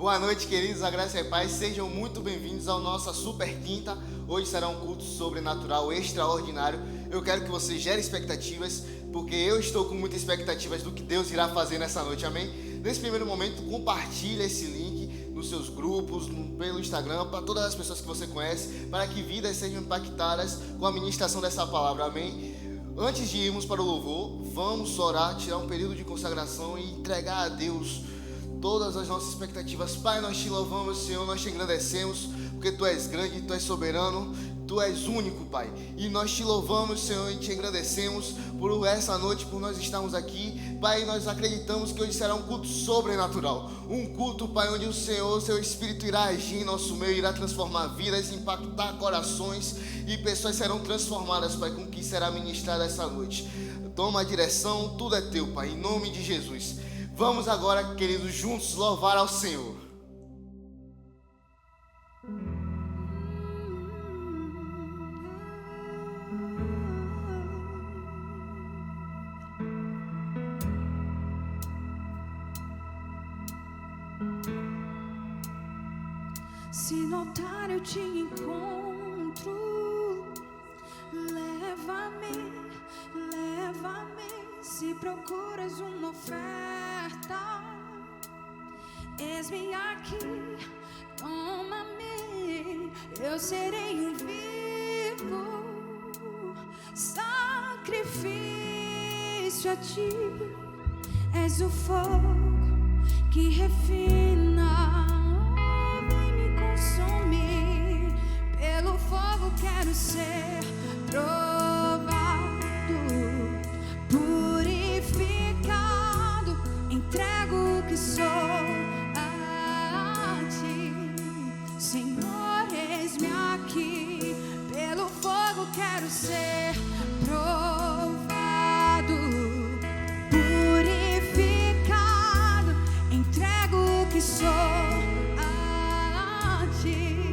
Boa noite, queridos, a graça e a paz, sejam muito bem-vindos ao nossa super quinta. Hoje será um culto sobrenatural, extraordinário. Eu quero que você gere expectativas, porque eu estou com muitas expectativas do que Deus irá fazer nessa noite, amém? Nesse primeiro momento, compartilhe esse link nos seus grupos, pelo Instagram, para todas as pessoas que você conhece, para que vidas sejam impactadas com a ministração dessa palavra, amém? Antes de irmos para o louvor, vamos orar, tirar um período de consagração e entregar a Deus todas as nossas expectativas. Pai, nós te louvamos, Senhor, nós te agradecemos, porque Tu és grande, Tu és soberano, Tu és único, Pai. E nós te louvamos, Senhor, e te agradecemos por essa noite, por nós estarmos aqui. Pai, nós acreditamos que hoje será um culto sobrenatural. Um culto, Pai, onde o Senhor, Seu Espírito irá agir em nosso meio, irá transformar vidas, impactar corações e pessoas serão transformadas, Pai, com o que será ministrado essa noite. Toma a direção, tudo é Teu, Pai, em nome de Jesus. Vamos agora, queridos, juntos louvar ao Senhor. Se no altar eu te encontro, leva-me, leva-me. Se procuras uma oferta, eis-me aqui, toma-me. Eu serei um vivo sacrifício a ti. És o fogo que refina, vem me consumir. Pelo fogo quero ser provado, purificado. Entrego o que sou a ti, Senhor, eis-me aqui. Pelo fogo quero ser provado, purificado. Entrego o que sou a ti,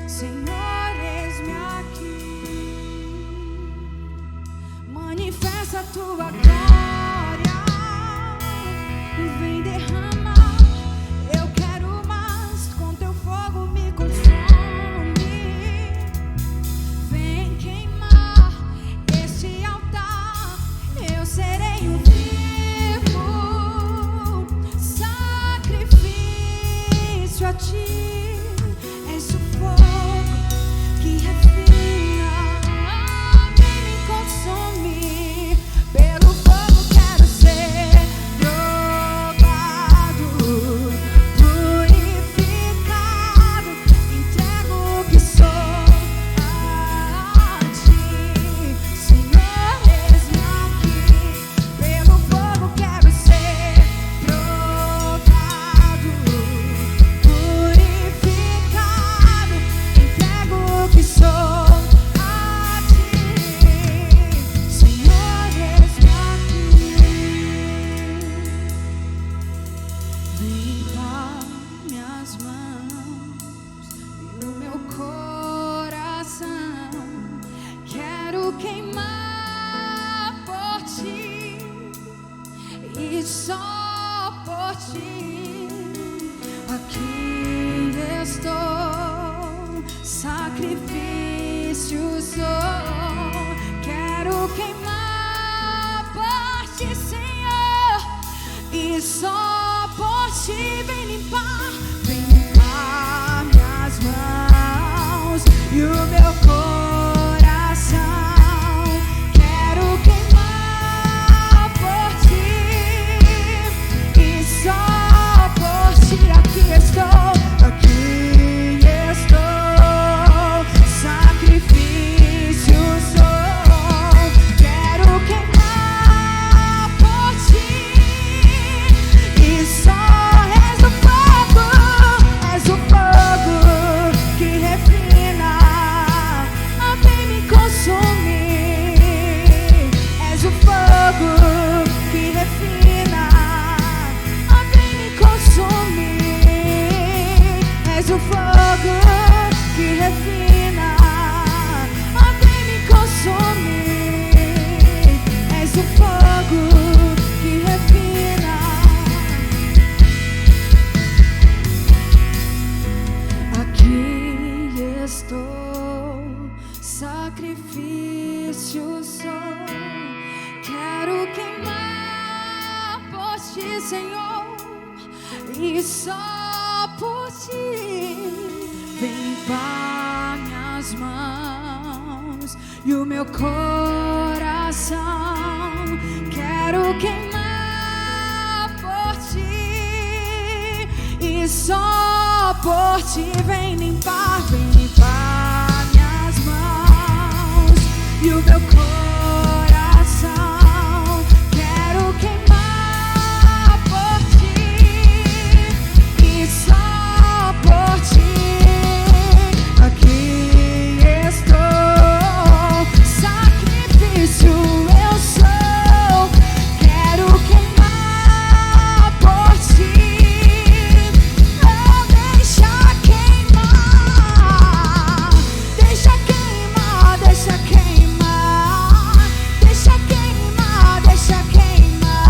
Senhor, eis-me aqui. Manifesta a tua glória, vem derramar. Eu quero mais, com teu fogo me consome. Vem queimar este altar, eu serei um vivo sacrifício a ti. És o fogo que refina, vem me consumir. Pelo fogo quero ser provado, purificado. Entrego o que sou a ti, Senhor, eis-me aqui. Pelo fogo quero ser provado, purificado. Entrego o que sou a ti, Senhor, eis-me aqui. Limpa minhas mãos e o meu coração. Quero queimar por ti e só por ti. Aqui estou, sacrifício sou. Quero queimar por ti, Senhor, e só por ti. Vem limpar minhas mãos e o meu coração. Quero queimar por ti e só por ti. Aqui estou, sacrifício sou. Quero queimar por ti e só. És o fogo que refina, vem me consumir. És o fogo que refina, vem me consumir. És o fogo que refina, vem me consumir. És o fogo que refina. Senhor, e só por ti vem limpar minhas mãos e o meu coração. Quero queimar por ti e só por ti vem limpar minhas mãos e o meu coração. Quero queimar por ti e só por ti. Aqui estou, sacrifício eu sou. Quero queimar por ti. Oh, deixa queimar, deixa queimar, deixa queimar, deixa queimar, deixa queimar,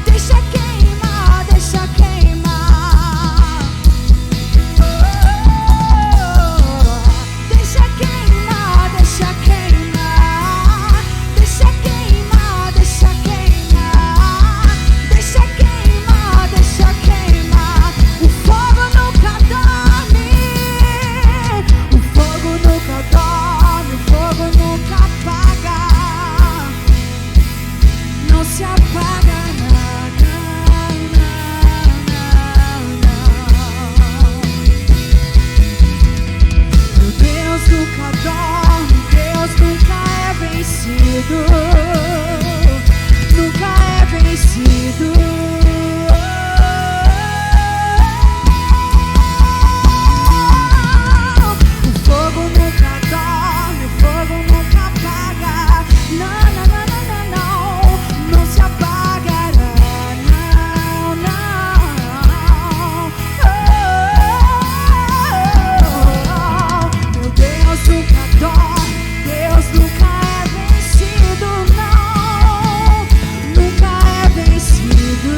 deixa queimar, deixa queimar. Deixa queimar, deixa queimar, deixa queimar, deixa queimar, deixa queimar, deixa queimar. O fogo nunca dorme, o fogo nunca dorme, o fogo nunca apaga, não se apaga nada, Meu Deus nunca dorme, Deus nunca é vencido, nunca é vencido. O fogo nunca dorme, o fogo nunca apaga. Não, não, não, não, não, não, não se apagará. Não, não. Meu Deus nunca dorme, Deus nunca é vencido, não, nunca é vencido.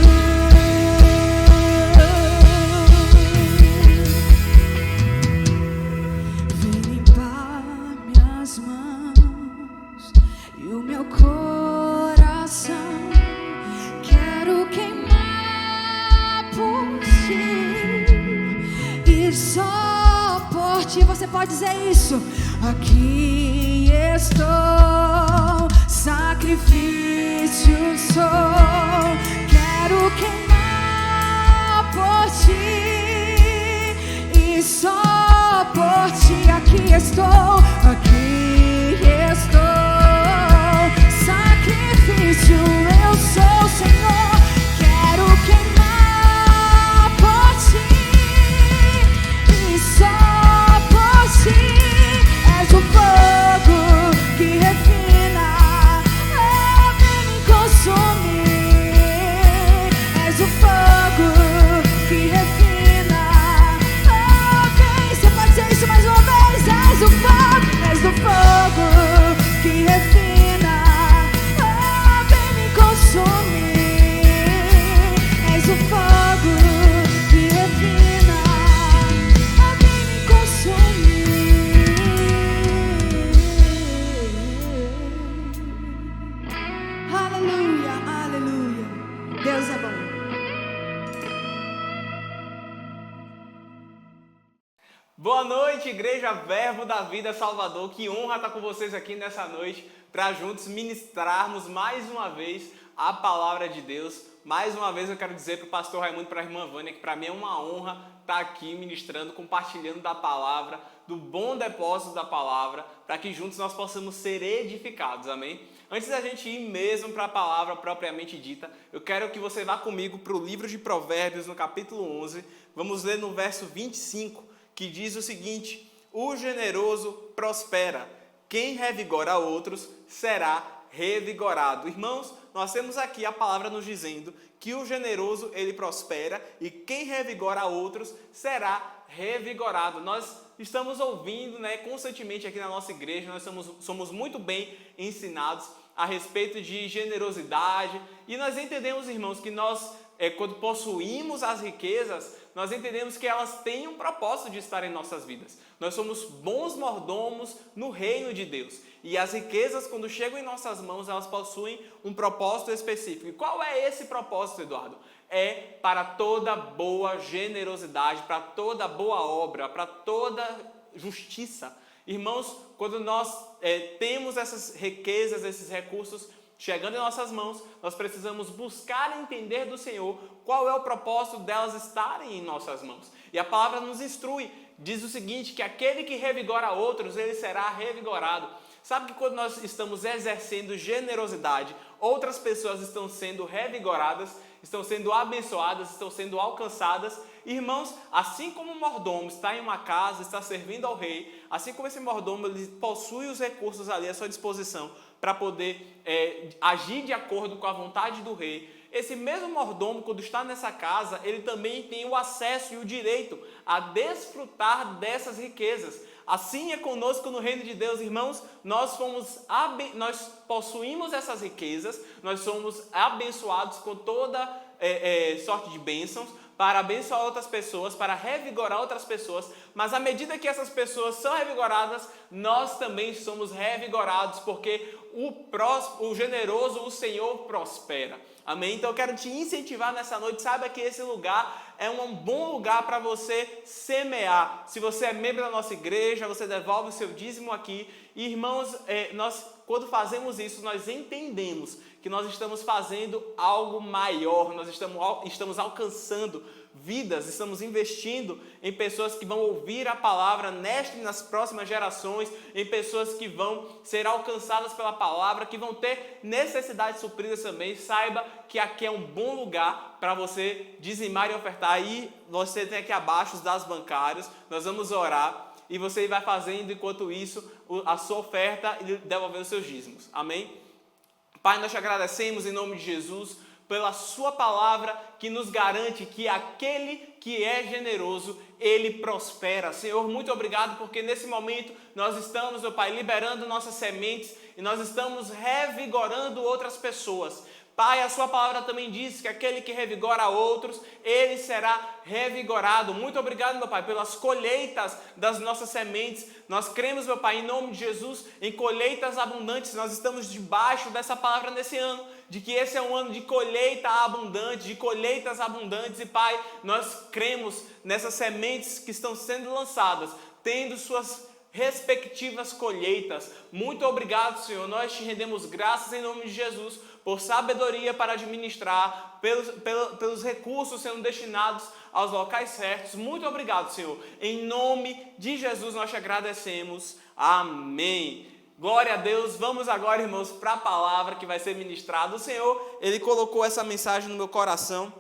Vem limpar minhas mãos e o meu coração. Quero queimar por ti e só por ti. Você pode dizer isso? Aqui estou, sacrifício sou. Quero queimar por ti e só por ti. Aqui estou, sacrifício eu sou, Senhor. Quero queimar por ti e só por ti. És o fogo que refina, vem me consumir. És o fogo que refina, vem. Você pode dizer isso mais uma vez? És o fogo que refina, vem me consumir. És o fogo que refina, vem me consumir. Aleluia, aleluia. Deus é bom. Boa noite, Igreja Verbo da Vida Salvador. Que honra estar com vocês aqui nessa noite para juntos ministrarmos mais uma vez a palavra de Deus. Mais uma vez eu quero dizer para o pastor Raimundo e para a irmã Vânia que para mim é uma honra estar aqui ministrando, compartilhando da palavra, do bom depósito da palavra, para que juntos nós possamos ser edificados, amém? Antes da gente ir mesmo para a palavra propriamente dita, eu quero que você vá comigo para o livro de Provérbios, no capítulo 11. Vamos ler no verso 25, que diz o seguinte: o generoso prospera, quem revigora outros será revigorado. Irmãos, nós temos aqui a palavra nos dizendo que o generoso ele prospera e quem revigora outros será revigorado. Nós estamos ouvindo, constantemente aqui na nossa igreja, nós somos muito bem ensinados a respeito de generosidade e nós entendemos, irmãos, que nós quando possuímos as riquezas, nós entendemos que elas têm um propósito de estar em nossas vidas. Nós somos bons mordomos no reino de Deus. E as riquezas, quando chegam em nossas mãos, elas possuem um propósito específico. E qual é esse propósito, Eduardo? É para toda boa generosidade, para toda boa obra, para toda justiça. Irmãos, quando nós temos essas riquezas, esses recursos chegando em nossas mãos, nós precisamos buscar entender do Senhor qual é o propósito delas estarem em nossas mãos. E a palavra nos instrui, diz o seguinte, que aquele que revigora outros, ele será revigorado. Sabe que quando nós estamos exercendo generosidade, outras pessoas estão sendo revigoradas, estão sendo abençoadas, estão sendo alcançadas. Irmãos, assim como o mordomo está em uma casa, está servindo ao rei, assim como esse mordomo ele possui os recursos ali à sua disposição para poder agir de acordo com a vontade do rei, esse mesmo mordomo, quando está nessa casa, ele também tem o acesso e o direito a desfrutar dessas riquezas. Assim é conosco no reino de Deus, irmãos, nós possuímos essas riquezas, nós somos abençoados com toda sorte de bênçãos, para abençoar outras pessoas, para revigorar outras pessoas, mas à medida que essas pessoas são revigoradas, nós também somos revigorados, porque o generoso, o Senhor prospera. Amém? Então eu quero te incentivar nessa noite, saiba que esse lugar é um bom lugar para você semear. Se você é membro da nossa igreja, você devolve o seu dízimo aqui. E irmãos, nós quando fazemos isso, nós entendemos que nós estamos fazendo algo maior, nós estamos alcançando vidas, estamos investindo em pessoas que vão ouvir a palavra nesta e nas próximas gerações, em pessoas que vão ser alcançadas pela palavra, que vão ter necessidades supridas também. Saiba que aqui é um bom lugar para você dizimar e ofertar. Aí você tem aqui abaixo os dados bancários, nós vamos orar. E você vai fazendo, enquanto isso, a sua oferta e devolvendo os seus dízimos. Amém? Pai, nós te agradecemos em nome de Jesus pela sua palavra que nos garante que aquele que é generoso, ele prospera. Senhor, muito obrigado porque nesse momento nós estamos, meu Pai, liberando nossas sementes e nós estamos revigorando outras pessoas. Pai, a sua palavra também diz que aquele que revigora outros, ele será revigorado. Muito obrigado, meu Pai, pelas colheitas das nossas sementes. Nós cremos, meu Pai, em nome de Jesus, em colheitas abundantes. Nós estamos debaixo dessa palavra nesse ano, de que esse é um ano de colheita abundante, de colheitas abundantes. E, Pai, nós cremos nessas sementes que estão sendo lançadas, tendo suas respectivas colheitas. Muito obrigado, Senhor. Nós te rendemos graças em nome de Jesus, por sabedoria para administrar, pelos recursos sendo destinados aos locais certos. Muito obrigado, Senhor. Em nome de Jesus nós te agradecemos. Amém. Glória a Deus. Vamos agora, irmãos, para a palavra que vai ser ministrada. O Senhor, Ele colocou essa mensagem no meu coração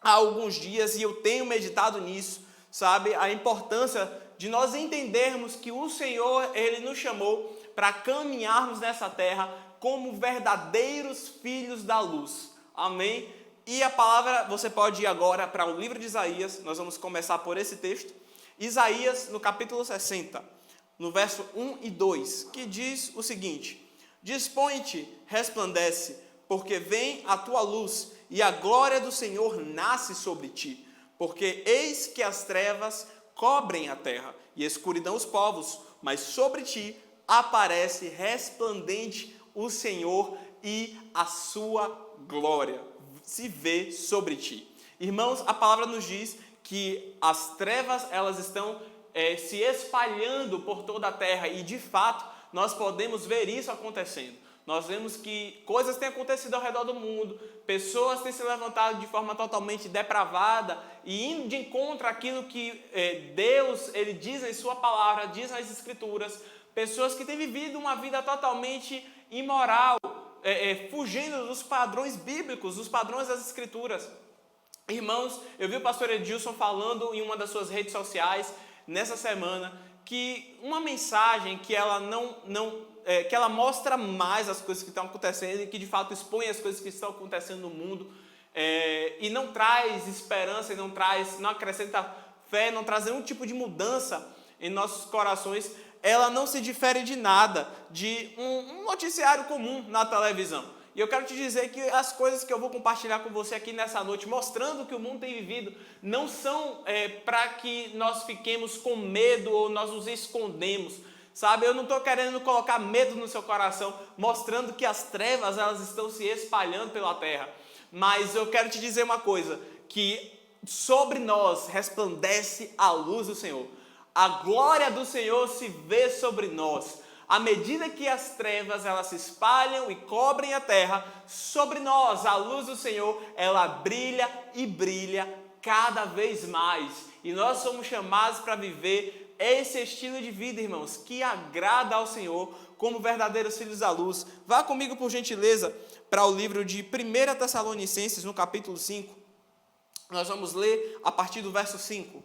há alguns dias e eu tenho meditado nisso, sabe? A importância de nós entendermos que o Senhor, Ele nos chamou para caminharmos nessa terra como verdadeiros filhos da luz. Amém? E a palavra, você pode ir agora para o livro de Isaías, nós vamos começar por esse texto. Isaías, no capítulo 60, no verso 1 e 2, que diz o seguinte: Dispõe-te, resplandece, porque vem a tua luz, e a glória do Senhor nasce sobre ti. Porque eis que as trevas cobrem a terra, e escuridão os povos, mas sobre ti aparece resplandente o Senhor e a sua glória se vê sobre ti. Irmãos, a palavra nos diz que as trevas elas estão se espalhando por toda a terra e de fato nós podemos ver isso acontecendo. Nós vemos que coisas têm acontecido ao redor do mundo, pessoas têm se levantado de forma totalmente depravada e indo de encontro àquilo que Deus ele diz em sua palavra, diz nas escrituras. Pessoas que têm vivido uma vida totalmente imoral, fugindo dos padrões bíblicos, dos padrões das escrituras. Irmãos, eu vi o pastor Edilson falando em uma das suas redes sociais nessa semana que uma mensagem que ela que ela mostra mais as coisas que estão acontecendo e que de fato expõe as coisas que estão acontecendo no mundo e não traz esperança, não acrescenta fé, não traz nenhum tipo de mudança em nossos corações. Ela não se difere de nada de um noticiário comum na televisão. E eu quero te dizer que as coisas que eu vou compartilhar com você aqui nessa noite, mostrando que o mundo tem vivido, não são para que nós fiquemos com medo ou nós nos escondemos, sabe? Eu não estou querendo colocar medo no seu coração, mostrando que as trevas elas estão se espalhando pela terra. Mas eu quero te dizer uma coisa, que sobre nós resplandece a luz do Senhor. A glória do Senhor se vê sobre nós. À medida que as trevas elas se espalham e cobrem a terra, sobre nós a luz do Senhor ela brilha e brilha cada vez mais. E nós somos chamados para viver esse estilo de vida, irmãos, que agrada ao Senhor como verdadeiros filhos da luz. Vá comigo, por gentileza, para o livro de 1 Tessalonicenses, no capítulo 5. Nós vamos ler a partir do verso 5.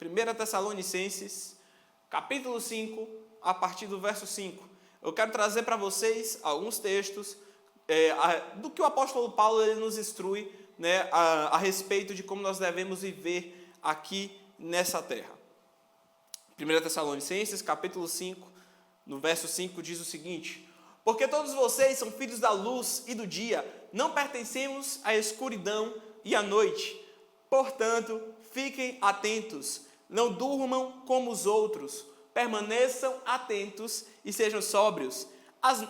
1 Tessalonicenses, capítulo 5, a partir do verso 5. Eu quero trazer para vocês alguns textos do que o apóstolo Paulo ele nos instrui, né, a respeito de como nós devemos viver aqui nessa terra. 1 Tessalonicenses, capítulo 5, no verso 5, diz o seguinte: porque todos vocês são filhos da luz e do dia, não pertencemos à escuridão e à noite. Portanto, fiquem atentos, não durmam como os outros, permaneçam atentos e sejam sóbrios.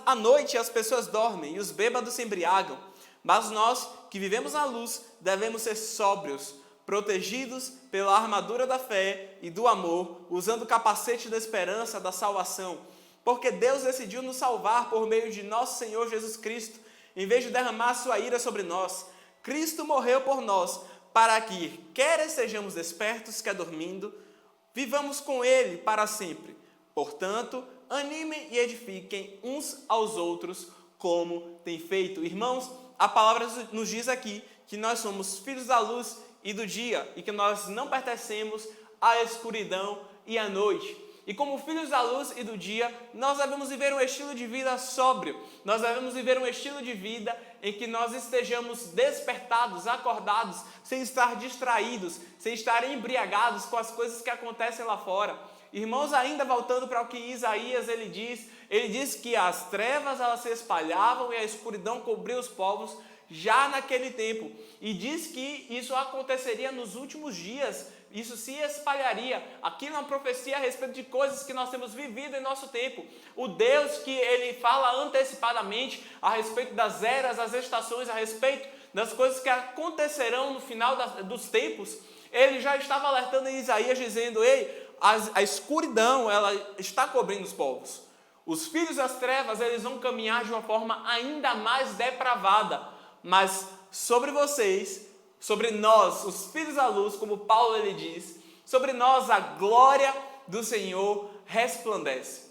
À noite as pessoas dormem e os bêbados se embriagam, mas nós que vivemos na luz devemos ser sóbrios, protegidos pela armadura da fé e do amor, usando o capacete da esperança da salvação. Porque Deus decidiu nos salvar por meio de nosso Senhor Jesus Cristo, em vez de derramar sua ira sobre nós. Cristo morreu por nós, para que, quer estejamos despertos, quer dormindo, vivamos com Ele para sempre. Portanto, animem e edifiquem uns aos outros, como tem feito. Irmãos, a palavra nos diz aqui que nós somos filhos da luz e do dia, e que nós não pertencemos à escuridão e à noite. E como filhos da luz e do dia, nós devemos viver um estilo de vida sóbrio. Nós devemos viver um estilo de vida em que nós estejamos despertados, acordados, sem estar distraídos, sem estar embriagados com as coisas que acontecem lá fora. Irmãos, ainda voltando para o que Isaías ele diz que as trevas elas se espalhavam e a escuridão cobriu os povos já naquele tempo. E diz que isso aconteceria nos últimos dias, isso se espalharia. Aqui é uma profecia a respeito de coisas que nós temos vivido em nosso tempo. O Deus que ele fala antecipadamente a respeito das eras, das estações, a respeito das coisas que acontecerão no final dos tempos, ele já estava alertando em Isaías dizendo: ei, a escuridão ela está cobrindo os povos. Os filhos das trevas eles vão caminhar de uma forma ainda mais depravada, mas sobre vocês, sobre nós, os filhos da luz, como Paulo ele diz, sobre nós a glória do Senhor resplandece.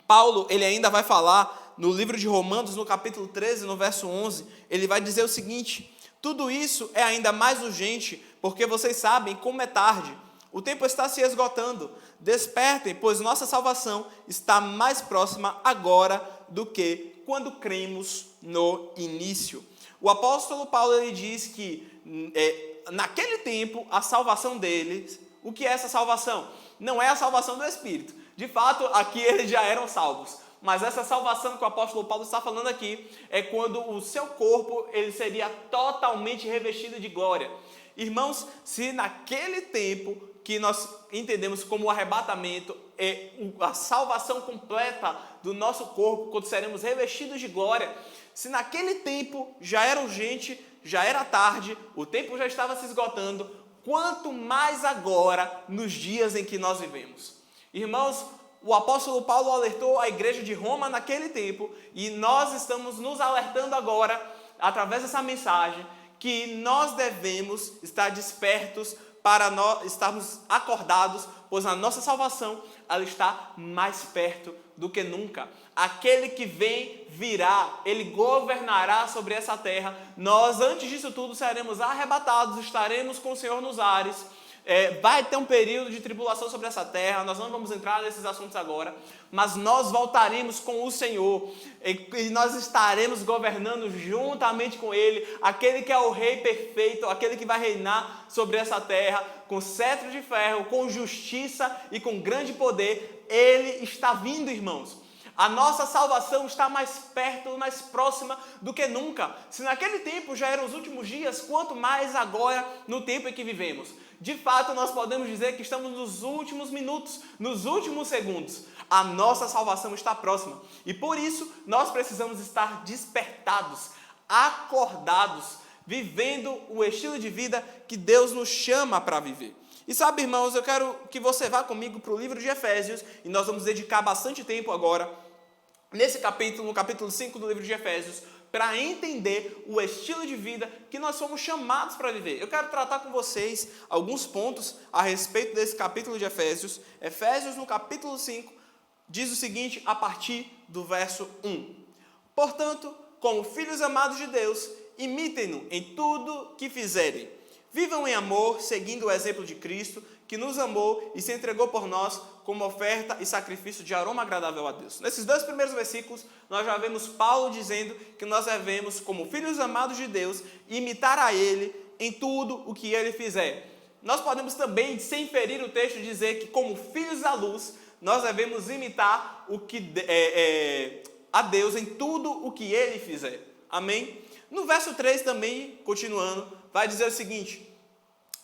Paulo ele ainda vai falar no livro de Romanos, no capítulo 13, no verso 11, ele vai dizer o seguinte: tudo isso é ainda mais urgente, porque vocês sabem como é tarde. O tempo está se esgotando. Despertem, pois nossa salvação está mais próxima agora do que quando cremos no início. O apóstolo Paulo ele diz que naquele tempo a salvação deles, o que é essa salvação? Não é a salvação do Espírito. De fato, aqui eles já eram salvos. Mas essa salvação que o apóstolo Paulo está falando aqui é quando o seu corpo ele seria totalmente revestido de glória. Irmãos, se naquele tempo que nós entendemos como o arrebatamento é a salvação completa do nosso corpo, quando seremos revestidos de glória, se naquele tempo já era urgente, já era tarde, o tempo já estava se esgotando, quanto mais agora nos dias em que nós vivemos. Irmãos, o apóstolo Paulo alertou a igreja de Roma naquele tempo e nós estamos nos alertando agora, através dessa mensagem, que nós devemos estar despertos para nós estarmos acordados, pois a nossa salvação ela está mais perto do que nunca. Aquele que vem virá, ele governará sobre essa terra. Nós, antes disso tudo, seremos arrebatados, estaremos com o Senhor nos ares. Vai ter um período de tribulação sobre essa terra, nós não vamos entrar nesses assuntos agora, mas nós voltaremos com o Senhor e nós estaremos governando juntamente com Ele, aquele que é o Rei perfeito, aquele que vai reinar sobre essa terra com cetro de ferro, com justiça e com grande poder. Ele está vindo, irmãos. A nossa salvação está mais perto, mais próxima do que nunca. Se naquele tempo já eram os últimos dias, quanto mais agora no tempo em que vivemos. De fato, nós podemos dizer que estamos nos últimos minutos, nos últimos segundos. A nossa salvação está próxima. E por isso, nós precisamos estar despertados, acordados, vivendo o estilo de vida que Deus nos chama para viver. E sabe, irmãos, eu quero que você vá comigo para o livro de Efésios, e nós vamos dedicar bastante tempo agora, nesse capítulo, no capítulo 5 do livro de Efésios, para entender o estilo de vida que nós somos chamados para viver. Eu quero tratar com vocês alguns pontos a respeito desse capítulo de Efésios. Efésios, no capítulo 5, diz o seguinte, a partir do verso 1. Portanto, como filhos amados de Deus, imitem-no em tudo que fizerem. Vivam em amor, seguindo o exemplo de Cristo, que nos amou e se entregou por nós como oferta e sacrifício de aroma agradável a Deus. Nesses 2 primeiros versículos, nós já vemos Paulo dizendo que nós devemos, como filhos amados de Deus, imitar a Ele em tudo o que Ele fizer. Nós podemos também, sem ferir o texto, dizer que, como filhos da luz, nós devemos imitar a Deus em tudo o que Ele fizer. Amém? No verso 3 também, continuando, vai dizer o seguinte,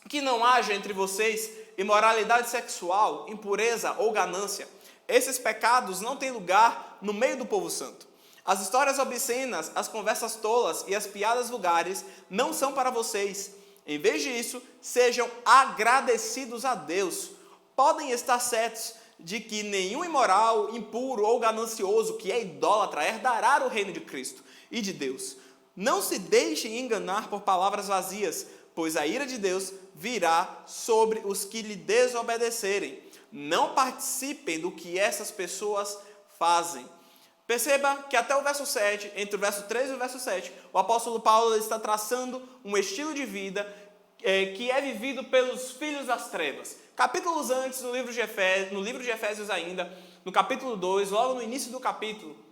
que não haja entre vocês imoralidade sexual, impureza ou ganância. Esses pecados não têm lugar no meio do povo santo. As histórias obscenas, as conversas tolas e as piadas vulgares não são para vocês. Em vez disso, sejam agradecidos a Deus. Podem estar certos de que nenhum imoral, impuro ou ganancioso que é idólatra herdará o reino de Cristo e de Deus. Não se deixem enganar por palavras vazias, pois a ira de Deus virá sobre os que lhe desobedecerem. Não participem do que essas pessoas fazem. Perceba que até o verso 7, entre o verso 3 e o verso 7, o apóstolo Paulo está traçando um estilo de vida que é vivido pelos filhos das trevas. Capítulos antes, no livro de Efésios ainda, no capítulo 2, logo no início do capítulo,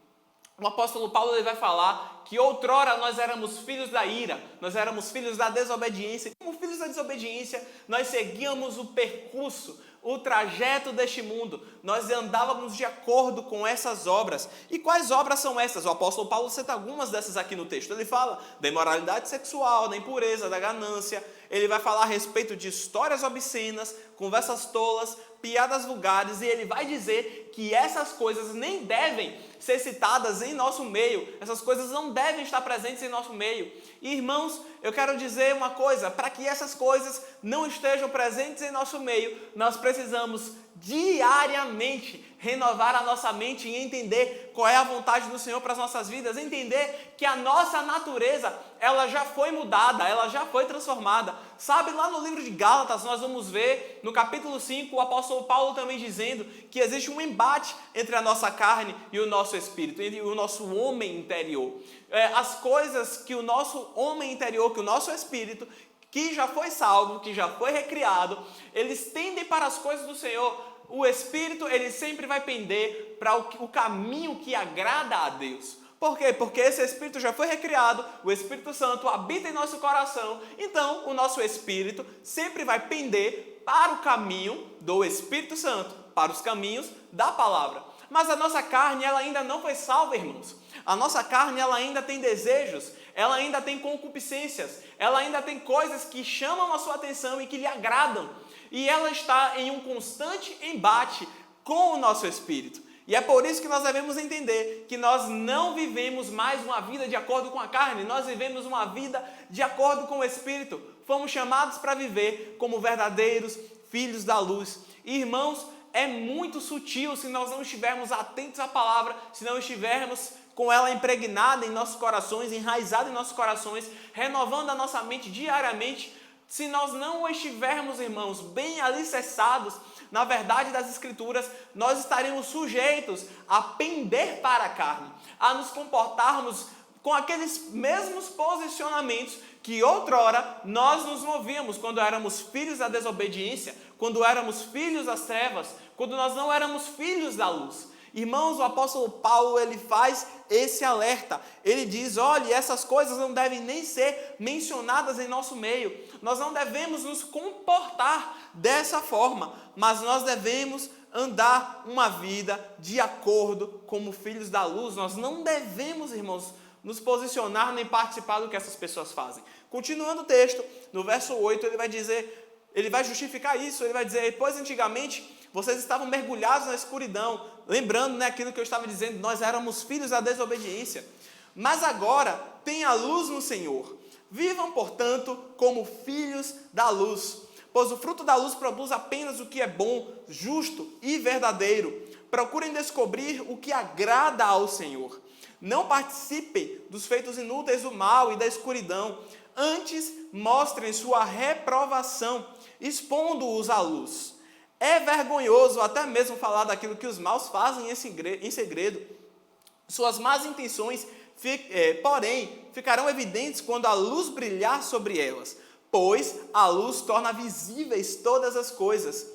o apóstolo Paulo ele vai falar que outrora nós éramos filhos da ira, nós éramos filhos da desobediência. Como filhos da desobediência, nós seguíamos o percurso, o trajeto deste mundo. Nós andávamos de acordo com essas obras. E quais obras são essas? O apóstolo Paulo cita algumas dessas aqui no texto. Ele fala da imoralidade sexual, da impureza, da ganância. Ele vai falar a respeito de histórias obscenas, conversas tolas, piadas vulgares, e ele vai dizer que essas coisas nem devem ser citadas em nosso meio, essas coisas não devem estar presentes em nosso meio. E irmãos, eu quero dizer uma coisa, para que essas coisas não estejam presentes em nosso meio, nós precisamos diariamente renovar a nossa mente e entender qual é a vontade do Senhor para as nossas vidas, entender que a nossa natureza, ela já foi mudada, ela já foi transformada. Sabe, lá no livro de Gálatas, nós vamos ver, no capítulo 5, o apóstolo Paulo também dizendo que existe um embate entre a nossa carne e o nosso espírito, entre o nosso homem interior. As coisas que o nosso homem interior, que o nosso espírito, que já foi salvo, que já foi recriado, eles tendem para as coisas do Senhor. O Espírito, ele sempre vai pender para o caminho que agrada a Deus. Por quê? Porque esse Espírito já foi recriado, o Espírito Santo habita em nosso coração, então o nosso Espírito sempre vai pender para o caminho do Espírito Santo, para os caminhos da palavra. Mas a nossa carne, ela ainda não foi salva, irmãos. A nossa carne, ela ainda tem desejos, ela ainda tem concupiscências, ela ainda tem coisas que chamam a sua atenção e que lhe agradam. E ela está em um constante embate com o nosso espírito. E é por isso que nós devemos entender que nós não vivemos mais uma vida de acordo com a carne, nós vivemos uma vida de acordo com o Espírito. Fomos chamados para viver como verdadeiros filhos da luz. E, irmãos, é muito sutil se nós não estivermos atentos à palavra, se não estivermos com ela impregnada em nossos corações, enraizada em nossos corações, renovando a nossa mente diariamente. Se nós não estivermos, irmãos, bem alicerçados na verdade das Escrituras, nós estaremos sujeitos a pender para a carne, a nos comportarmos com aqueles mesmos posicionamentos que outrora nós nos movíamos quando éramos filhos da desobediência, quando éramos filhos das trevas, quando nós não éramos filhos da luz. Irmãos, o apóstolo Paulo, ele faz esse alerta. Ele diz, olha, essas coisas não devem nem ser mencionadas em nosso meio. Nós não devemos nos comportar dessa forma, mas nós devemos andar uma vida de acordo como filhos da luz. Nós não devemos, irmãos, nos posicionar nem participar do que essas pessoas fazem. Continuando o texto, no verso 8, ele vai justificar isso, ele vai dizer, pois antigamente vocês estavam mergulhados na escuridão, lembrando, né, aquilo que eu estava dizendo, nós éramos filhos da desobediência, mas agora tem a luz no Senhor. Vivam, portanto, como filhos da luz, pois o fruto da luz produz apenas o que é bom, justo e verdadeiro. Procurem descobrir o que agrada ao Senhor. Não participem dos feitos inúteis do mal e da escuridão. Antes, mostrem sua reprovação, expondo-os à luz. É vergonhoso até mesmo falar daquilo que os maus fazem em segredo. Suas más intenções, porém, ficarão evidentes quando a luz brilhar sobre elas, pois a luz torna visíveis todas as coisas.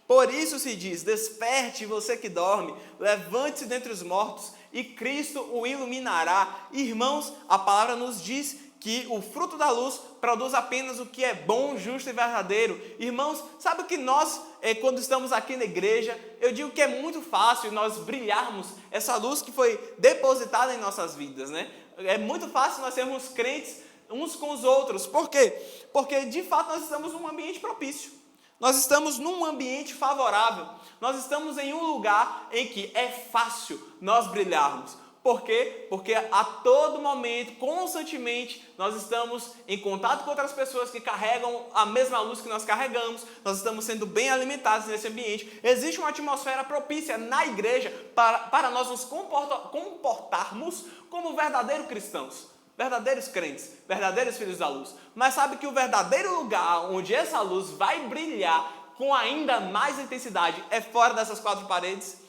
Por isso se diz, desperte você que dorme, levante-se dentre os mortos, e Cristo o iluminará. Irmãos, a palavra nos diz que o fruto da luz produz apenas o que é bom, justo e verdadeiro. Irmãos, sabe o que nós, quando estamos aqui na igreja, eu digo que é muito fácil nós brilharmos essa luz que foi depositada em nossas vidas, né? É muito fácil nós sermos crentes uns com os outros. Por quê? Porque, de fato, nós estamos num ambiente propício. Nós estamos num ambiente favorável. Nós estamos em um lugar em que é fácil nós brilharmos. Por quê? Porque a todo momento, constantemente, nós estamos em contato com outras pessoas que carregam a mesma luz que nós carregamos, nós estamos sendo bem alimentados nesse ambiente. Existe uma atmosfera propícia na igreja para nós nos comportarmos como verdadeiros cristãos, verdadeiros crentes, verdadeiros filhos da luz. Mas sabe que o verdadeiro lugar onde essa luz vai brilhar com ainda mais intensidade é fora dessas quatro paredes?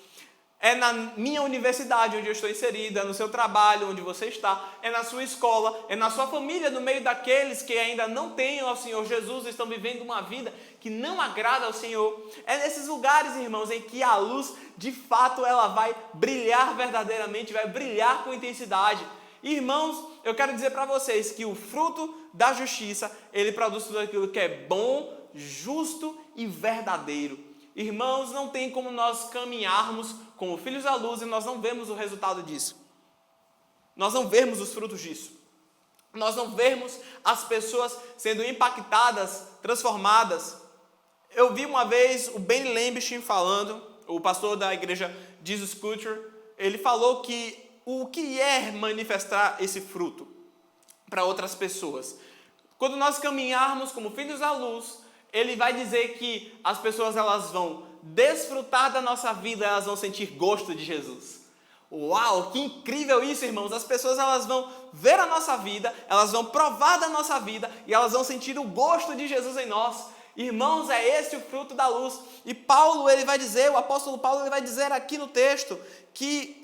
É na minha universidade, onde eu estou inserido, é no seu trabalho, onde você está, é na sua escola, é na sua família, no meio daqueles que ainda não têm ao Senhor Jesus, estão vivendo uma vida que não agrada ao Senhor. É nesses lugares, irmãos, em que a luz, de fato, ela vai brilhar verdadeiramente, vai brilhar com intensidade. Irmãos, eu quero dizer para vocês que o fruto da justiça, ele produz tudo aquilo que é bom, justo e verdadeiro. Irmãos, não tem como nós caminharmos como filhos da luz e nós não vemos o resultado disso. Nós não vemos os frutos disso. Nós não vemos as pessoas sendo impactadas, transformadas. Eu vi uma vez o Ben Lembichin falando, o pastor da igreja Jesus Culture, ele falou que o que é manifestar esse fruto para outras pessoas? Quando nós caminharmos como filhos da luz, ele vai dizer que as pessoas elas vão desfrutar da nossa vida, elas vão sentir gosto de Jesus. Uau, que incrível isso, irmãos! As pessoas elas vão ver a nossa vida, elas vão provar da nossa vida e elas vão sentir o gosto de Jesus em nós. Irmãos, é esse o fruto da luz. E Paulo, ele vai dizer, o apóstolo Paulo, ele vai dizer aqui no texto que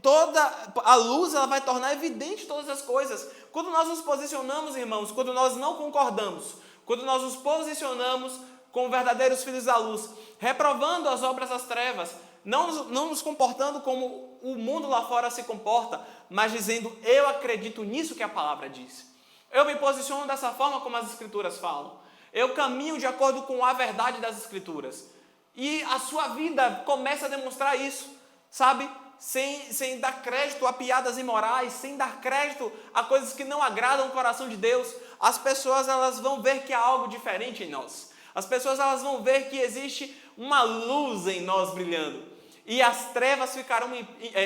toda a luz ela vai tornar evidente todas as coisas. Quando nós nos posicionamos, irmãos, quando nós não concordamos, quando nós nos posicionamos como verdadeiros filhos da luz, reprovando as obras das trevas, não nos comportando como o mundo lá fora se comporta, mas dizendo, eu acredito nisso que a palavra diz. Eu me posiciono dessa forma como as Escrituras falam. Eu caminho de acordo com a verdade das Escrituras. E a sua vida começa a demonstrar isso, sabe? Sem dar crédito a piadas imorais, sem dar crédito a coisas que não agradam o coração de Deus, as pessoas elas vão ver que há algo diferente em nós. As pessoas elas vão ver que existe uma luz em nós brilhando. E as trevas ficarão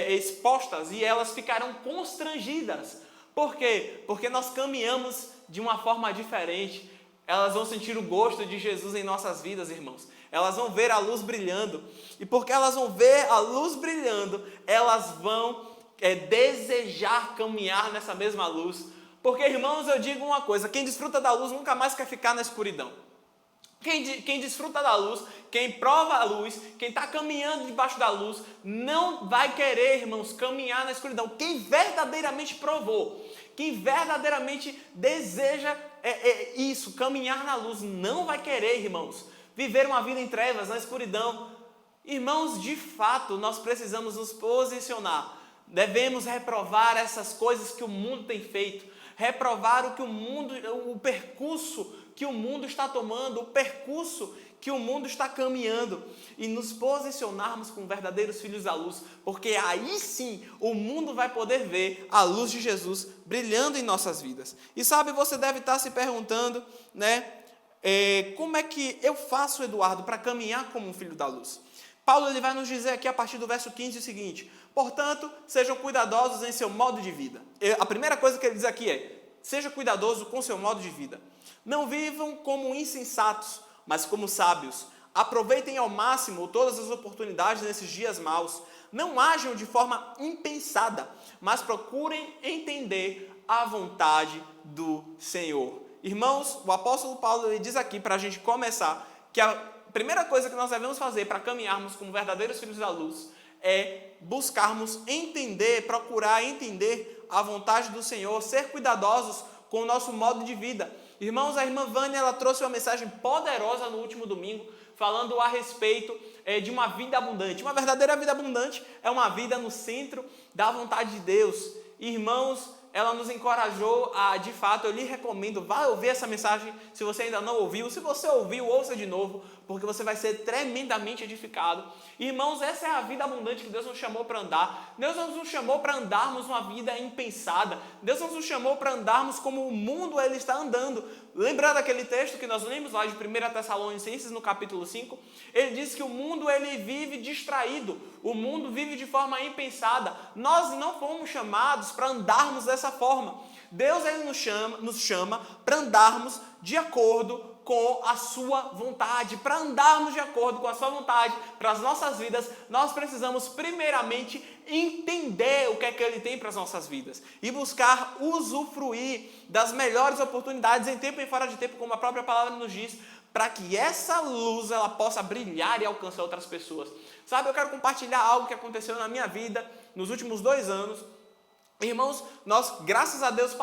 expostas e elas ficarão constrangidas. Por quê? Porque nós caminhamos de uma forma diferente. Elas vão sentir o gosto de Jesus em nossas vidas, irmãos. Elas vão ver a luz brilhando. E porque elas vão ver a luz brilhando, elas vão desejar caminhar nessa mesma luz. Porque, irmãos, eu digo uma coisa, quem desfruta da luz nunca mais quer ficar na escuridão. Quem desfruta da luz, quem prova a luz, quem está caminhando debaixo da luz, não vai querer, irmãos, caminhar na escuridão. Quem verdadeiramente provou, quem verdadeiramente deseja isso, caminhar na luz, não vai querer, irmãos, viver uma vida em trevas, na escuridão. Irmãos, de fato, nós precisamos nos posicionar. Devemos reprovar essas coisas que o mundo tem feito, reprovar o percurso que o mundo está tomando, o percurso que o mundo está caminhando e nos posicionarmos como verdadeiros filhos da luz, porque aí sim o mundo vai poder ver a luz de Jesus brilhando em nossas vidas. E sabe, você deve estar se perguntando, né, como é que eu faço, Eduardo, para caminhar como um filho da luz? Paulo ele vai nos dizer aqui a partir do verso 15 o seguinte: portanto, sejam cuidadosos em seu modo de vida. A primeira coisa que ele diz aqui é: seja cuidadoso com seu modo de vida. Não vivam como insensatos, mas como sábios. Aproveitem ao máximo todas as oportunidades nesses dias maus. Não ajam de forma impensada, mas procurem entender a vontade do Senhor. Irmãos, o apóstolo Paulo ele diz aqui para a gente começar que a primeira coisa que nós devemos fazer para caminharmos como verdadeiros filhos da luz é buscarmos entender, procurar entender a vontade do Senhor, ser cuidadosos com o nosso modo de vida. Irmãos, a irmã Vânia ela trouxe uma mensagem poderosa no último domingo, falando a respeito de uma vida abundante. Uma verdadeira vida abundante é uma vida no centro da vontade de Deus. Irmãos, ela nos encorajou a, de fato, eu lhe recomendo, vá ouvir essa mensagem se você ainda não ouviu. Se você ouviu, ouça de novo, porque você vai ser tremendamente edificado. Irmãos, essa é a vida abundante que Deus nos chamou para andar. Deus não nos chamou para andarmos uma vida impensada. Deus não nos chamou para andarmos como o mundo ele está andando. Lembrando aquele texto que nós lemos lá de 1 Tessalonicenses, no capítulo 5, ele diz que o mundo ele vive distraído, o mundo vive de forma impensada. Nós não fomos chamados para andarmos dessa forma. Deus ele nos chama para andarmos de acordo com a sua vontade. Para andarmos de acordo com a sua vontade, para as nossas vidas, nós precisamos primeiramente entender o que é que Ele tem para as nossas vidas e buscar usufruir das melhores oportunidades em tempo e fora de tempo, como a própria palavra nos diz, para que essa luz ela possa brilhar e alcançar outras pessoas. Sabe, eu quero compartilhar algo que aconteceu na minha vida nos últimos 2 anos. Irmãos, nós, graças a Deus,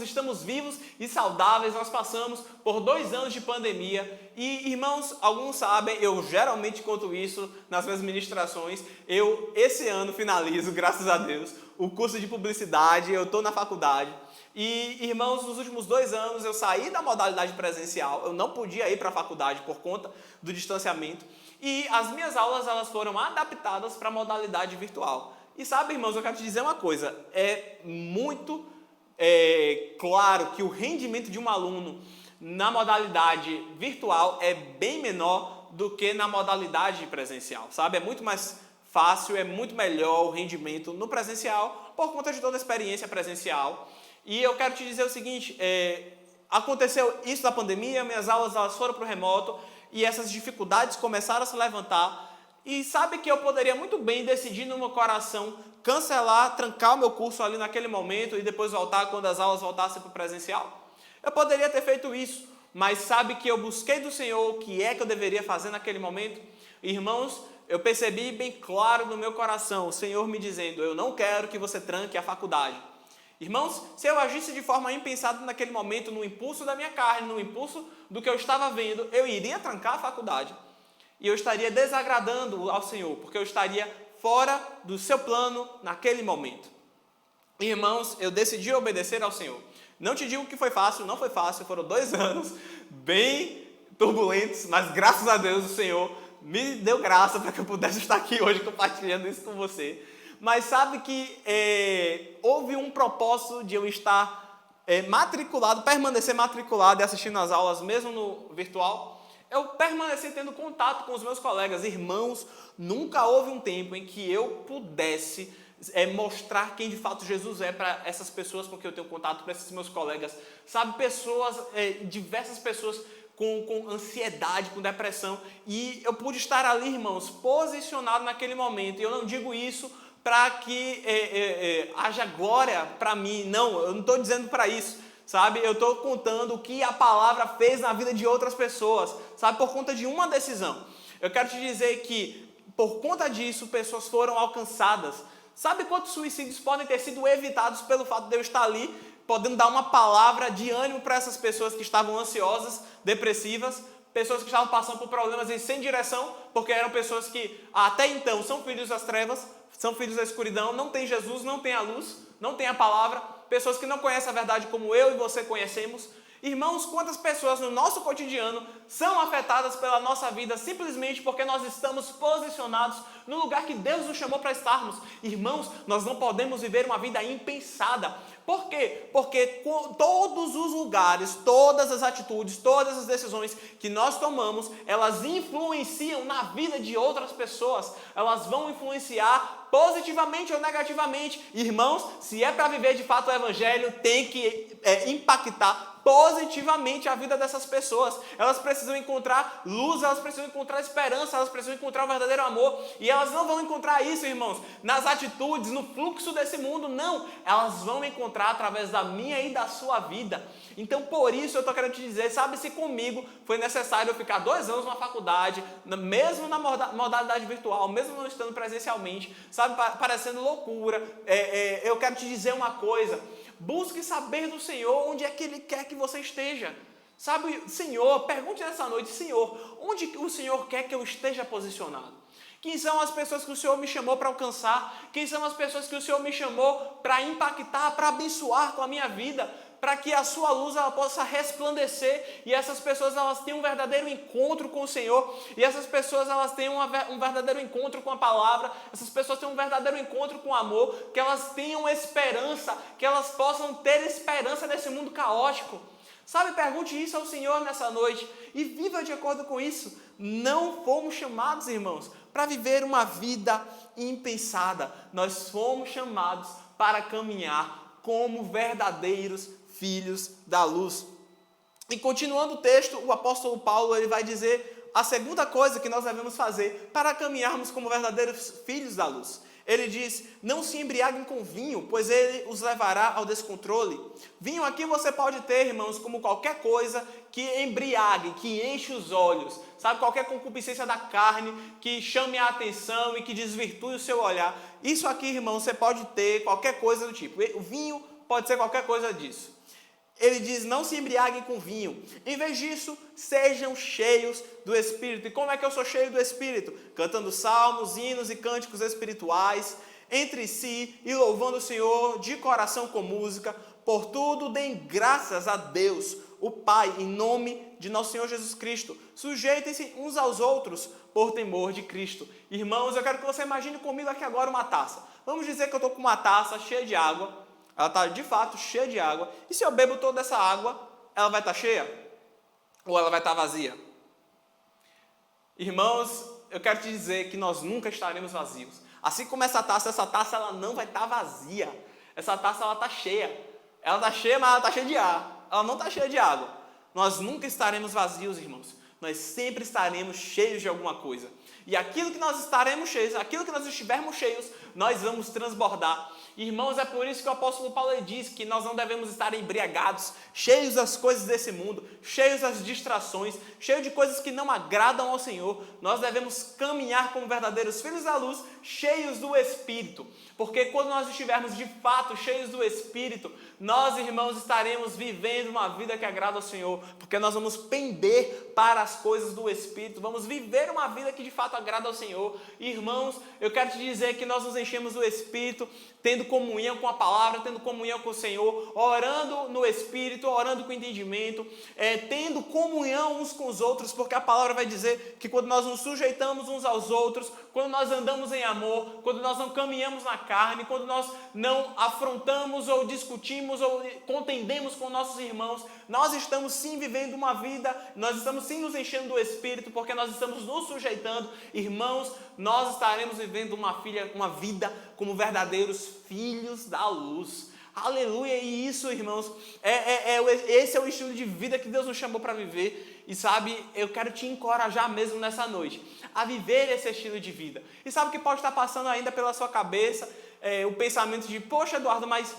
estamos vivos e saudáveis, nós passamos por 2 anos de pandemia e, irmãos, alguns sabem, eu geralmente conto isso nas minhas ministrações, eu, esse ano, finalizo, graças a Deus, o curso de publicidade, eu estou na faculdade e, irmãos, nos últimos 2 anos eu saí da modalidade presencial, eu não podia ir para a faculdade por conta do distanciamento e as minhas aulas, elas foram adaptadas para a modalidade virtual. E sabe, irmãos, eu quero te dizer uma coisa, é muito claro que o rendimento de um aluno na modalidade virtual é bem menor do que na modalidade presencial, sabe? É muito mais fácil, é muito melhor o rendimento no presencial por conta de toda a experiência presencial. E eu quero te dizer o seguinte, aconteceu isso na pandemia, minhas aulas elas foram para o remoto e essas dificuldades começaram a se levantar. E sabe que eu poderia muito bem decidir no meu coração cancelar, trancar o meu curso ali naquele momento e depois voltar quando as aulas voltassem para o presencial? Eu poderia ter feito isso, mas sabe que eu busquei do Senhor o que é que eu deveria fazer naquele momento? Irmãos, eu percebi bem claro no meu coração o Senhor me dizendo: eu não quero que você tranque a faculdade. Irmãos, se eu agisse de forma impensada naquele momento, no impulso da minha carne, no impulso do que eu estava vendo, eu iria trancar a faculdade. E eu estaria desagradando ao Senhor, porque eu estaria fora do seu plano naquele momento. Irmãos, eu decidi obedecer ao Senhor. Não te digo que foi fácil, não foi fácil, foram 2 anos bem turbulentos, mas graças a Deus o Senhor me deu graça para que eu pudesse estar aqui hoje compartilhando isso com você. Mas sabe que houve um propósito de eu estar matriculado, permanecer matriculado e assistindo às aulas mesmo no virtual. Eu permaneci tendo contato com os meus colegas. Irmãos, nunca houve um tempo em que eu pudesse mostrar quem de fato Jesus é para essas pessoas com quem eu tenho contato, para esses meus colegas. Sabe, pessoas, diversas pessoas com ansiedade, com depressão. E eu pude estar ali, irmãos, posicionado naquele momento. E eu não digo isso para que haja glória para mim. Não, eu não estou dizendo para isso. Sabe, eu estou contando o que a palavra fez na vida de outras pessoas, sabe, por conta de uma decisão. Eu quero te dizer que, por conta disso, pessoas foram alcançadas. Sabe quantos suicídios podem ter sido evitados pelo fato de eu estar ali, podendo dar uma palavra de ânimo para essas pessoas que estavam ansiosas, depressivas? pessoas que estavam passando por problemas e sem direção, porque eram pessoas que até então são filhos das trevas, são filhos da escuridão, não tem Jesus, não tem a luz, não tem a palavra, pessoas que não conhecem a verdade como eu e você conhecemos. Irmãos, quantas pessoas no nosso cotidiano são afetadas pela nossa vida simplesmente porque nós estamos posicionados no lugar que Deus nos chamou para estarmos. Irmãos, nós não podemos viver uma vida impensada. Por quê? Porque todos os lugares, todas as atitudes, todas as decisões que nós tomamos, elas influenciam na vida de outras pessoas. Elas vão influenciar positivamente ou negativamente. Irmãos, se é para viver de fato o evangelho, tem que impactar positivamente a vida dessas pessoas. Elas precisam encontrar luz, elas precisam encontrar esperança, elas precisam encontrar o verdadeiro amor. E elas não vão encontrar isso, irmãos, nas atitudes, no fluxo desse mundo, não. Elas vão encontrar através da minha e da sua vida. Então, por isso eu estou querendo te dizer, sabe, se comigo foi necessário eu ficar 2 anos na faculdade, mesmo na modalidade virtual, mesmo não estando presencialmente, sabe, parecendo loucura, eu quero te dizer uma coisa: busque saber do Senhor onde é que Ele quer que você esteja. Sabe, Senhor, pergunte nessa noite: Senhor, onde o Senhor quer que eu esteja posicionado? Quem são as pessoas que o Senhor me chamou para alcançar? Quem são as pessoas que o Senhor me chamou para impactar, para abençoar com a minha vida? Para que a sua luz ela possa resplandecer e essas pessoas elas tenham um verdadeiro encontro com o Senhor, e essas pessoas elas tenham um verdadeiro encontro com a palavra, essas pessoas tenham um verdadeiro encontro com o amor, que elas tenham esperança, que elas possam ter esperança nesse mundo caótico. Sabe, pergunte isso ao Senhor nessa noite e viva de acordo com isso. Não fomos chamados, irmãos, para viver uma vida impensada. Nós fomos chamados para caminhar como verdadeiros filhos da luz. E continuando o texto, o apóstolo Paulo ele vai dizer a segunda coisa que nós devemos fazer para caminharmos como verdadeiros filhos da luz. Ele diz: não se embriaguem com vinho, pois ele os levará ao descontrole. Vinho aqui você pode ter, irmãos, como qualquer coisa que embriague, que enche os olhos. Sabe, qualquer concupiscência da carne que chame a atenção e que desvirtue o seu olhar. Isso aqui, irmãos, você pode ter qualquer coisa do tipo. O vinho pode ser qualquer coisa disso. Ele diz: não se embriaguem com vinho. Em vez disso, sejam cheios do Espírito. E como é que eu sou cheio do Espírito? Cantando salmos, hinos e cânticos espirituais entre si e louvando o Senhor de coração com música. Por tudo, deem graças a Deus, o Pai, em nome de nosso Senhor Jesus Cristo. Sujeitem-se uns aos outros por temor de Cristo. Irmãos, eu quero que você imagine comigo aqui agora uma taça. Vamos dizer que eu estou com uma taça cheia de água. Ela está de fato cheia de água. E se eu bebo toda essa água, ela vai estar cheia? Ou ela vai estar vazia? Irmãos, eu quero te dizer que nós nunca estaremos vazios. Assim como essa taça ela não vai estar vazia. Essa taça ela está cheia. Ela está cheia, mas ela está cheia de ar. Ela não está cheia de água. Nós nunca estaremos vazios, irmãos. Nós sempre estaremos cheios de alguma coisa. E aquilo que nós estaremos cheios, aquilo que nós estivermos cheios, nós vamos transbordar. Irmãos, é por isso que o apóstolo Paulo diz que nós não devemos estar embriagados, cheios das coisas desse mundo, cheios das distrações, cheios de coisas que não agradam ao Senhor. Nós devemos caminhar como verdadeiros filhos da luz, cheios do Espírito. Porque quando nós estivermos de fato cheios do Espírito, nós, irmãos, estaremos vivendo uma vida que agrada ao Senhor. Porque nós vamos pender para as coisas do Espírito, vamos viver uma vida que de fato agrada ao Senhor. Irmãos, eu quero te dizer que nós nos enchemos do Espírito, tendo comunhão com a palavra, tendo comunhão com o Senhor, orando no Espírito, orando com entendimento, tendo comunhão uns com os outros, porque a palavra vai dizer que quando nós nos sujeitamos uns aos outros, quando nós andamos em amor, quando nós não caminhamos na carne, quando nós não afrontamos ou discutimos ou contendemos com nossos irmãos, nós estamos sim vivendo uma vida, nós estamos sim nos enchendo do Espírito, porque nós estamos nos sujeitando. Irmãos, nós estaremos vivendo uma vida como verdadeiros filhos da luz. Aleluia! E isso, irmãos, esse é o estilo de vida que Deus nos chamou para viver. E sabe, eu quero te encorajar mesmo nessa noite a viver esse estilo de vida. E sabe o que pode estar passando ainda pela sua cabeça? O pensamento de: poxa, Eduardo, mas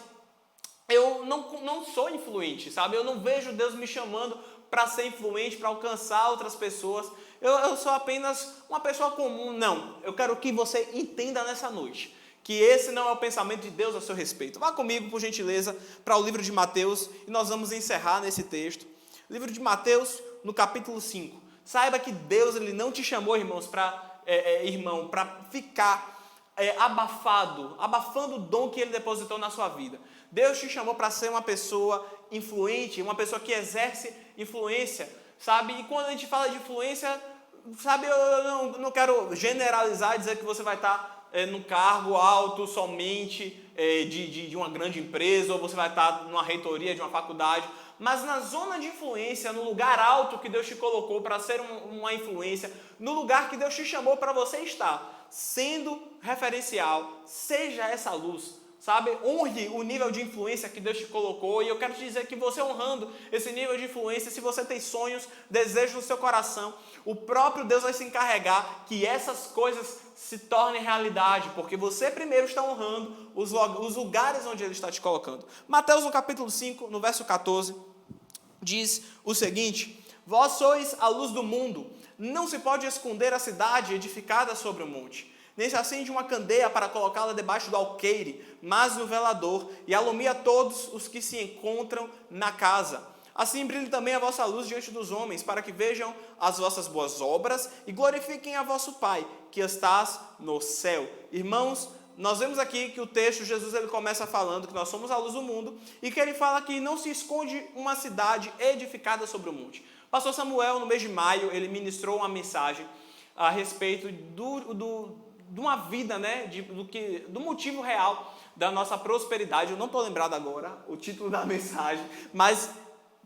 eu não sou influente, sabe? Eu não vejo Deus me chamando para ser influente, para alcançar outras pessoas. Eu sou apenas uma pessoa comum. Não, eu quero que você entenda nessa noite que esse não é o pensamento de Deus a seu respeito. Vá comigo, por gentileza, para o livro de Mateus, e nós vamos encerrar nesse texto. Livro de Mateus, no capítulo 5. Saiba que Deus ele não te chamou, irmãos, para ficar abafando o dom que Ele depositou na sua vida. Deus te chamou para ser uma pessoa influente, uma pessoa que exerce influência, sabe? E quando a gente fala de influência, sabe, eu não quero generalizar, dizer que você vai estar num cargo alto somente de uma grande empresa, ou você vai estar numa reitoria de uma faculdade, mas na zona de influência, no lugar alto que Deus te colocou para ser uma influência, no lugar que Deus te chamou para você estar, sendo referencial, seja essa luz, sabe? Honre o nível de influência que Deus te colocou, e eu quero te dizer que você honrando esse nível de influência, se você tem sonhos, desejos no seu coração, o próprio Deus vai se encarregar que essas coisas se tornem realidade, porque você primeiro está honrando os lugares onde Ele está te colocando. Mateus no capítulo 5, no verso 14, diz o seguinte: vós sois a luz do mundo, não se pode esconder a cidade edificada sobre o monte. Nem se acende uma candeia para colocá-la debaixo do alqueire, mas no velador, e alumia todos os que se encontram na casa. Assim brilhe também a vossa luz diante dos homens, para que vejam as vossas boas obras e glorifiquem a vosso Pai, que estás no céu. Irmãos, nós vemos aqui que o texto, Jesus ele começa falando que nós somos a luz do mundo, e que ele fala que não se esconde uma cidade edificada sobre o monte. Pastor Samuel, no mês de maio, ele ministrou uma mensagem a respeito de uma vida, né, do motivo real da nossa prosperidade. Eu não estou lembrado agora o título da mensagem, mas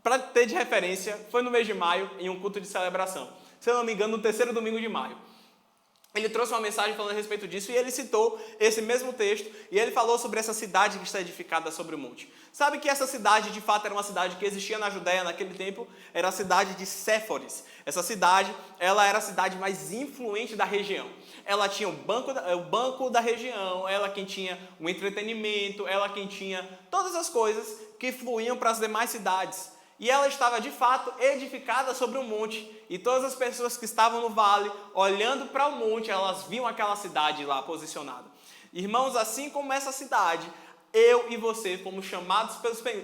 para ter de referência, foi no mês de maio, em um culto de celebração. Se eu não me engano, no terceiro domingo de maio. Ele trouxe uma mensagem falando a respeito disso, e ele citou esse mesmo texto, e ele falou sobre essa cidade que está edificada sobre o monte. Sabe que essa cidade, de fato, era uma cidade que existia na Judéia naquele tempo, era a cidade de Séforis. Essa cidade, ela era a cidade mais influente da região. Ela tinha o banco da região, ela quem tinha o entretenimento, ela quem tinha todas as coisas que fluíam para as demais cidades. E ela estava, de fato, edificada sobre um monte. E todas as pessoas que estavam no vale, olhando para o monte, elas viam aquela cidade lá posicionada. Irmãos, assim como essa cidade, eu e você fomos chamados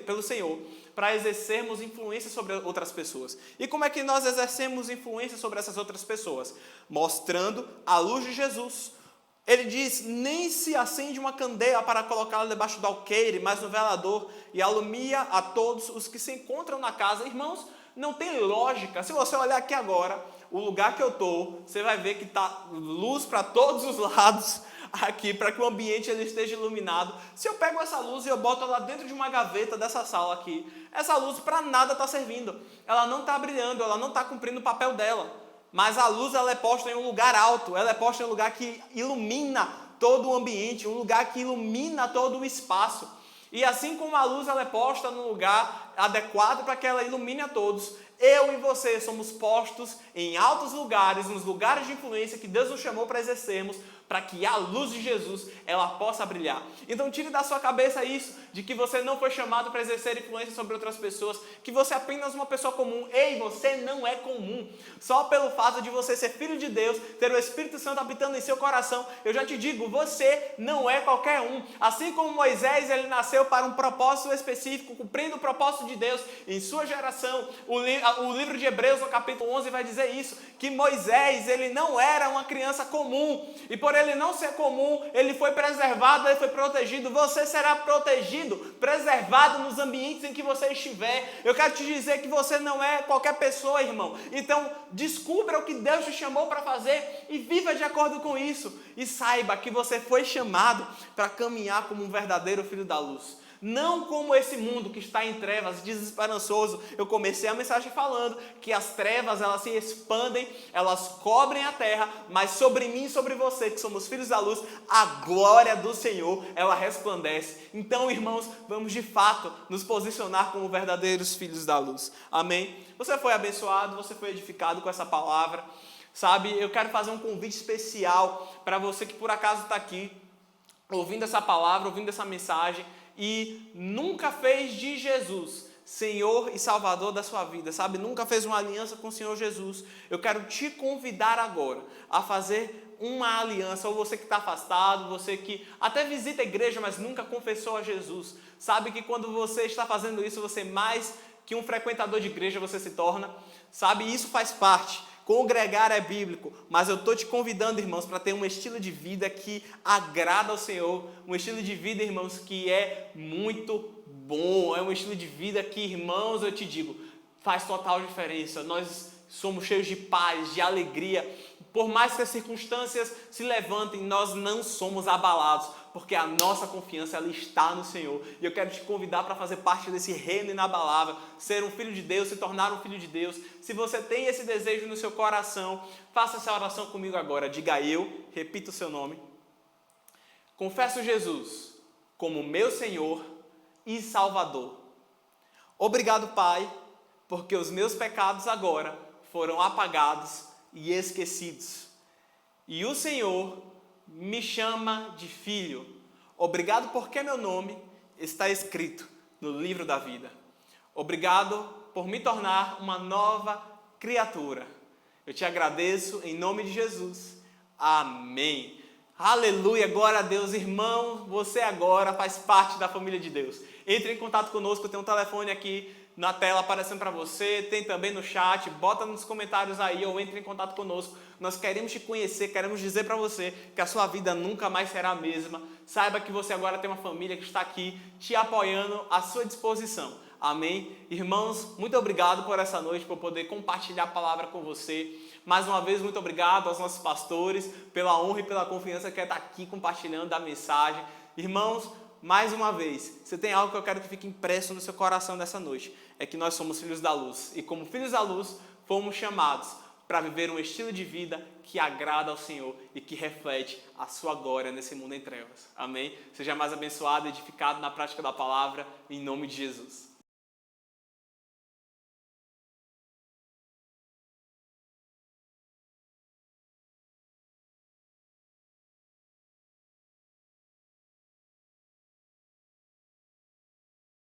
pelo Senhor para exercermos influência sobre outras pessoas. E como é que nós exercemos influência sobre essas outras pessoas? Mostrando a luz de Jesus. Ele diz, nem se acende uma candeia para colocá-la debaixo do alqueire, mas no velador, e alumia a todos os que se encontram na casa. Irmãos, não tem lógica. Se você olhar aqui agora, o lugar que eu estou, você vai ver que está luz para todos os lados aqui, para que o ambiente ele esteja iluminado. Se eu pego essa luz e eu boto ela dentro de uma gaveta dessa sala aqui, essa luz para nada está servindo. Ela não está brilhando, ela não está cumprindo o papel dela. Mas a luz ela é posta em um lugar alto, ela é posta em um lugar que ilumina todo o ambiente, um lugar que ilumina todo o espaço. E assim como a luz ela é posta no lugar adequado para que ela ilumine a todos, eu e você somos postos em altos lugares, nos lugares de influência que Deus nos chamou para exercermos, para que a luz de Jesus ela possa brilhar. Então tire da sua cabeça isso, de que você não foi chamado para exercer influência sobre outras pessoas, que você é apenas uma pessoa comum. Ei, você não é comum. Só pelo fato de você ser filho de Deus, ter o Espírito Santo habitando em seu coração, eu já te digo, você não é qualquer um. Assim como Moisés, ele nasceu para um propósito específico, cumprindo o propósito de Deus em sua geração. O livro de Hebreus, no capítulo 11, vai dizer isso, que Moisés, ele não era uma criança comum, e por ele não ser comum, ele foi preservado, ele foi protegido. Você será protegido, preservado nos ambientes em que você estiver. Eu quero te dizer que você não é qualquer pessoa, irmão. Então, descubra o que Deus te chamou para fazer e viva de acordo com isso. E saiba que você foi chamado para caminhar como um verdadeiro filho da luz. Não como esse mundo que está em trevas, desesperançoso. Eu comecei a mensagem falando que as trevas, elas se expandem, elas cobrem a terra, mas sobre mim e sobre você, que somos filhos da luz, a glória do Senhor, ela resplandece. Então, irmãos, vamos de fato nos posicionar como verdadeiros filhos da luz. Amém? Você foi abençoado, você foi edificado com essa palavra. Sabe, eu quero fazer um convite especial para você que por acaso está aqui, ouvindo essa palavra, ouvindo essa mensagem, e nunca fez de Jesus Senhor e Salvador da sua vida, sabe? Nunca fez uma aliança com o Senhor Jesus. Eu quero te convidar agora a fazer uma aliança, ou você que está afastado, você que até visita a igreja, mas nunca confessou a Jesus. Sabe que quando você está fazendo isso, você mais que um frequentador de igreja você se torna, sabe? Isso faz parte. congregar é bíblico, mas eu estou te convidando, irmãos, para ter um estilo de vida que agrada ao Senhor, um estilo de vida, irmãos, que é muito bom, é um estilo de vida que, irmãos, eu te digo, faz total diferença. Nós somos cheios de paz, de alegria. Por mais que as circunstâncias se levantem, nós não somos abalados, porque a nossa confiança ela está no Senhor. E eu quero te convidar para fazer parte desse reino inabalável, ser um filho de Deus, se tornar um filho de Deus. Se você tem esse desejo no seu coração, faça essa oração comigo agora. Diga eu, repita o seu nome. Confesso Jesus como meu Senhor e Salvador. Obrigado, Pai, porque os meus pecados agora foram apagados e esquecidos. E o Senhor me chama de filho. Obrigado porque meu nome está escrito no livro da vida. Obrigado por me tornar uma nova criatura. Eu te agradeço em nome de Jesus. Amém. Aleluia, glória a Deus. Irmão, você agora faz parte da família de Deus. Entre em contato conosco, tem um telefone aqui na tela aparecendo para você, tem também no chat, bota nos comentários aí ou entre em contato conosco. Nós queremos te conhecer, queremos dizer para você que a sua vida nunca mais será a mesma. Saiba que você agora tem uma família que está aqui te apoiando à sua disposição. Amém? Irmãos, muito obrigado por essa noite, por poder compartilhar a palavra com você. Mais uma vez, muito obrigado aos nossos pastores pela honra e pela confiança que é estar aqui compartilhando a mensagem. Irmãos, mais uma vez, você tem algo que eu quero que fique impresso no seu coração nessa noite. É que nós somos filhos da luz. E como filhos da luz, fomos chamados para viver um estilo de vida que agrada ao Senhor e que reflete a sua glória nesse mundo em trevas. Amém? Seja mais abençoado e edificado na prática da palavra, em nome de Jesus.